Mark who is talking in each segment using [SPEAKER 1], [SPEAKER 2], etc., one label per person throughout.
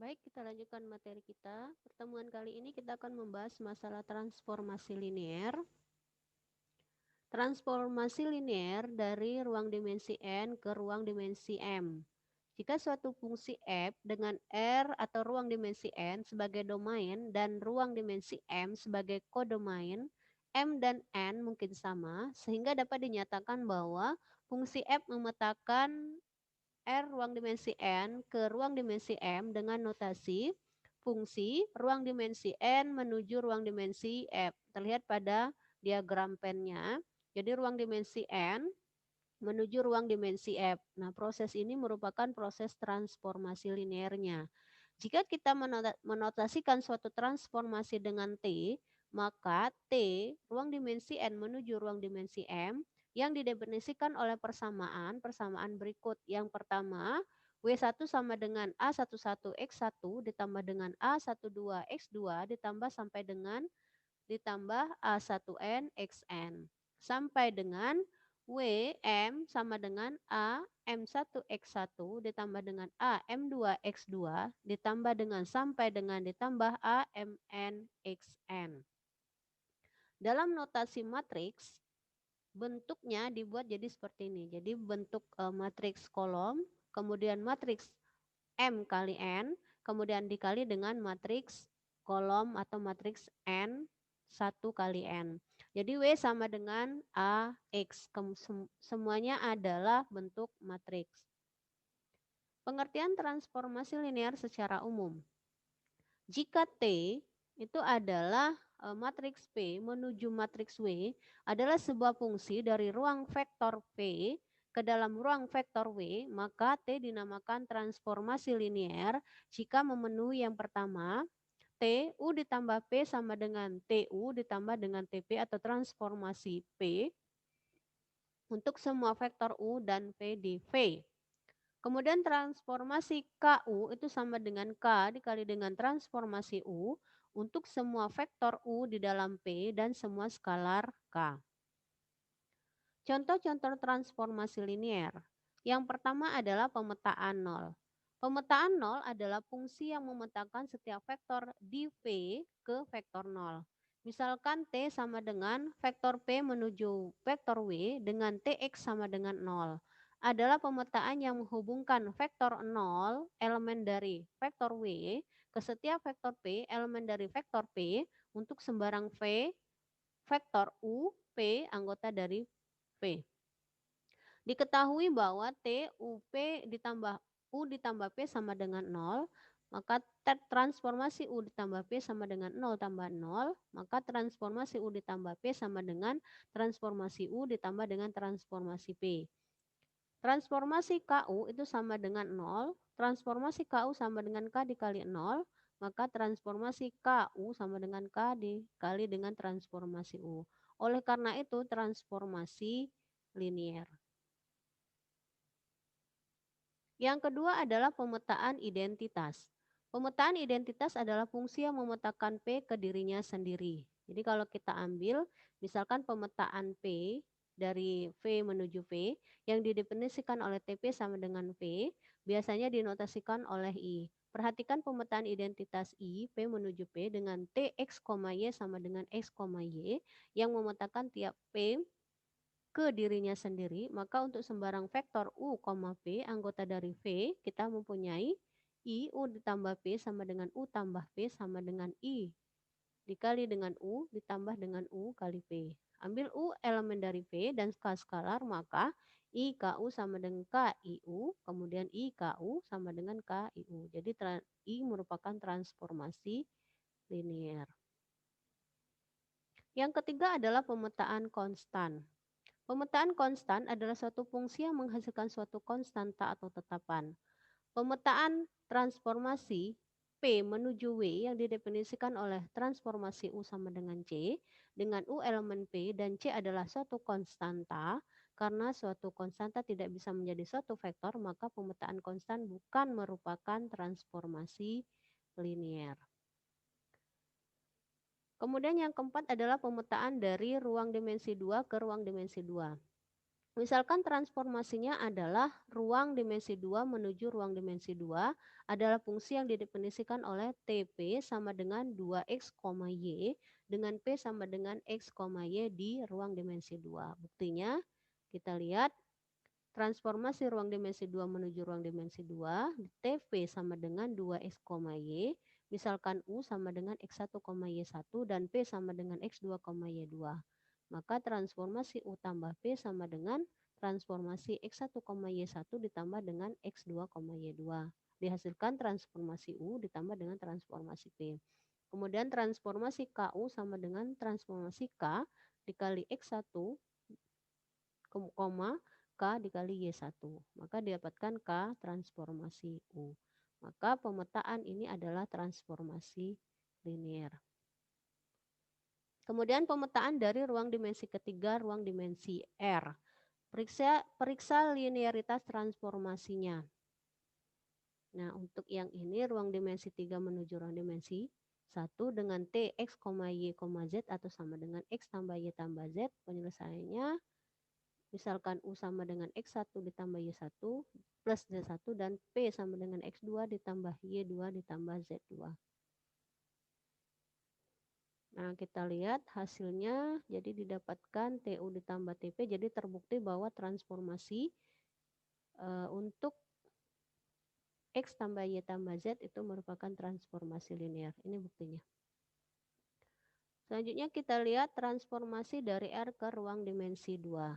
[SPEAKER 1] Baik, kita lanjutkan materi kita. Pertemuan kali ini kita akan membahas masalah transformasi linear. Transformasi linear dari ruang dimensi N ke ruang dimensi M. Jika suatu fungsi f dengan R atau ruang dimensi N sebagai domain dan ruang dimensi M sebagai kodomain, M dan N mungkin sama, sehingga dapat dinyatakan bahwa fungsi f memetakan R ruang dimensi N ke ruang dimensi M dengan notasi fungsi ruang dimensi N menuju ruang dimensi F. Terlihat pada diagram pennya. Jadi ruang dimensi N menuju ruang dimensi F. Nah, proses ini merupakan proses transformasi linearnya. Jika kita menotasikan suatu transformasi dengan T, maka T, ruang dimensi N menuju ruang dimensi M, yang didefinisikan oleh persamaan berikut. Yang pertama, W1 sama dengan A11X1 ditambah dengan A12X2 ditambah sampai dengan ditambah A1N XN. Sampai dengan WM sama dengan A M1X1 ditambah dengan A M2X2 ditambah dengan sampai dengan ditambah A MN XN. Dalam notasi matriks, bentuknya dibuat jadi seperti ini. Jadi bentuk matriks kolom, kemudian matriks M kali N, kemudian dikali dengan matriks kolom atau matriks N 1 kali N. Jadi W sama dengan AX. Semuanya adalah bentuk matriks. Pengertian transformasi linear secara umum. Jika T itu adalah matriks P menuju matriks W adalah sebuah fungsi dari ruang vektor P ke dalam ruang vektor W, maka T dinamakan transformasi linear jika memenuhi yang pertama, T U ditambah P sama dengan TU ditambah dengan TP atau transformasi P untuk semua vektor U dan P di V. Kemudian transformasi KU itu sama dengan K dikali dengan transformasi U untuk semua vektor U di dalam P dan semua skalar K. Contoh-contoh transformasi linear. Yang pertama adalah pemetaan nol. Pemetaan nol adalah fungsi yang memetakan setiap vektor di V ke vektor nol. Misalkan T sama dengan vektor P menuju vektor W dengan Tx sama dengan 0. Adalah pemetaan yang menghubungkan vektor 0 elemen dari vektor W ke setiap vektor P elemen dari vektor P untuk sembarang V vektor U P anggota dari P. Diketahui bahwa T UP ditambah U ditambah P sama dengan 0, maka transformasi U ditambah P sama dengan 0 tambah 0, maka transformasi U ditambah P sama dengan transformasi U ditambah dengan transformasi P. Transformasi KU itu sama dengan 0, transformasi KU sama dengan K dikali 0, maka transformasi KU sama dengan K dikali dengan transformasi U. Oleh karena itu transformasi linear. Yang kedua adalah pemetaan identitas. Pemetaan identitas adalah fungsi yang memetakan P ke dirinya sendiri. Jadi kalau kita ambil misalkan pemetaan P dari V menuju V yang didefinisikan oleh TP sama dengan V, biasanya dinotasikan oleh I. Perhatikan pemetaan identitas I, P menuju P dengan Tx, Y sama dengan X, Y yang memetakan tiap P ke dirinya sendiri, maka untuk sembarang vektor U, P anggota dari V, kita mempunyai I U ditambah P sama dengan U tambah P sama dengan I dikali dengan U ditambah dengan U kali P. Ambil U elemen dari V dan K skalar, maka I KU sama dengan K IU, kemudian I KU sama dengan K IU. Jadi I merupakan transformasi linear. Yang ketiga adalah pemetaan konstan. Pemetaan konstan adalah suatu fungsi yang menghasilkan suatu konstanta atau tetapan. Pemetaan transformasi P P menuju W yang didefinisikan oleh transformasi U sama dengan C, dengan U elemen P dan C adalah suatu konstanta, karena suatu konstanta tidak bisa menjadi suatu vektor, maka pemetaan konstan bukan merupakan transformasi linier. Kemudian yang keempat adalah pemetaan dari ruang dimensi 2 ke ruang dimensi 2. Misalkan transformasinya adalah ruang dimensi 2 menuju ruang dimensi 2 adalah fungsi yang didefinisikan oleh TP sama dengan 2x, y dengan P sama dengan x, y di ruang dimensi 2. Buktinya kita lihat transformasi ruang dimensi 2 menuju ruang dimensi 2, TP sama dengan 2x, y, misalkan U sama dengan x1, y1 dan P sama dengan x2, y2. Maka transformasi U tambah P sama dengan transformasi x1, y1 ditambah dengan x2, y2. Dihasilkan transformasi U ditambah dengan transformasi P. Kemudian transformasi KU sama dengan transformasi K dikali x1, K dikali Y1. Maka didapatkan K transformasi U. Maka pemetaan ini adalah transformasi linier. Kemudian pemetaan dari ruang dimensi ketiga, ruang dimensi R. Periksa linearitas transformasinya. Nah, untuk yang ini ruang dimensi 3 menuju ruang dimensi 1 dengan T, X, Y, Z atau sama dengan X tambah Y tambah Z. Penyelesaiannya misalkan U sama dengan X1 ditambah Y1 plus Z1 dan P sama dengan X2 ditambah Y2 ditambah Z2. Nah, kita lihat hasilnya jadi didapatkan TU ditambah TP, jadi terbukti bahwa transformasi untuk X tambah Y tambah Z itu merupakan transformasi linear. Ini buktinya. Selanjutnya kita lihat transformasi dari R ke ruang dimensi 2.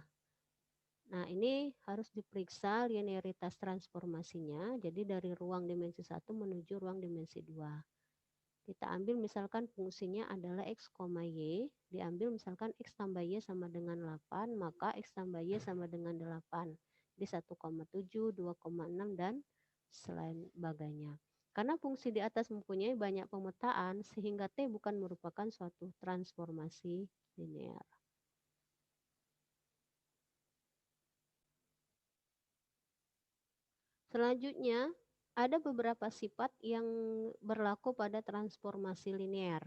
[SPEAKER 1] Nah, ini harus diperiksa linearitas transformasinya. Jadi dari ruang dimensi 1 menuju ruang dimensi 2. Kita ambil misalkan fungsinya adalah x, y. Diambil misalkan x tambah y sama dengan 8, maka x tambah y sama dengan 8. Di 1,7, 2,6, dan sebagainya. Karena fungsi di atas mempunyai banyak pemetaan, sehingga T bukan merupakan suatu transformasi linear. Selanjutnya, ada beberapa sifat yang berlaku pada transformasi linear.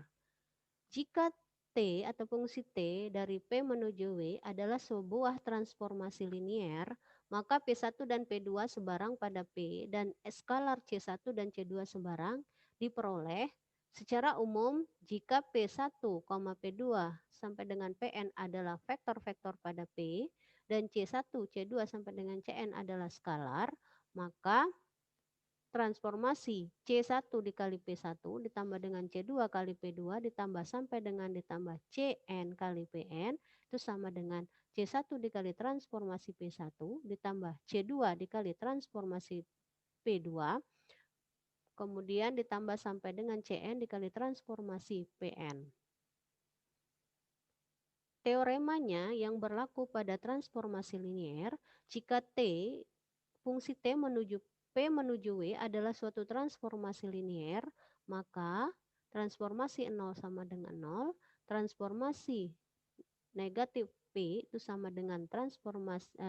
[SPEAKER 1] Jika T atau fungsi T dari P menuju W adalah sebuah transformasi linear, maka P1 dan P2 sebarang pada P dan skalar C1 dan C2 sebarang diperoleh secara umum jika P1, P2 sampai dengan Pn adalah vektor-vektor pada P dan C1, C2 sampai dengan Cn adalah skalar, maka transformasi C1 dikali P1 ditambah dengan C2 kali P2 ditambah sampai dengan ditambah Cn kali Pn itu sama dengan C1 dikali transformasi P1 ditambah C2 dikali transformasi P2 kemudian ditambah sampai dengan Cn dikali transformasi Pn. Teoremanya yang berlaku pada transformasi linier jika fungsi T menuju P menuju W adalah suatu transformasi linier, maka transformasi 0 sama dengan 0, transformasi negatif P itu sama dengan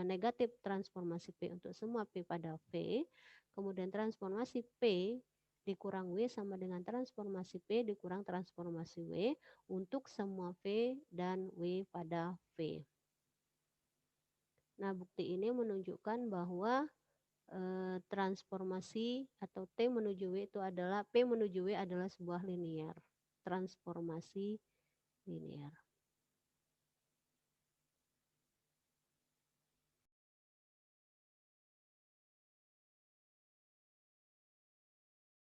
[SPEAKER 1] negatif transformasi P untuk semua P pada V, kemudian transformasi P dikurang W sama dengan transformasi P dikurang transformasi W untuk semua V dan W pada V. Nah, bukti ini menunjukkan bahwa transformasi atau T menuju W itu adalah P menuju W adalah sebuah linear, transformasi linear.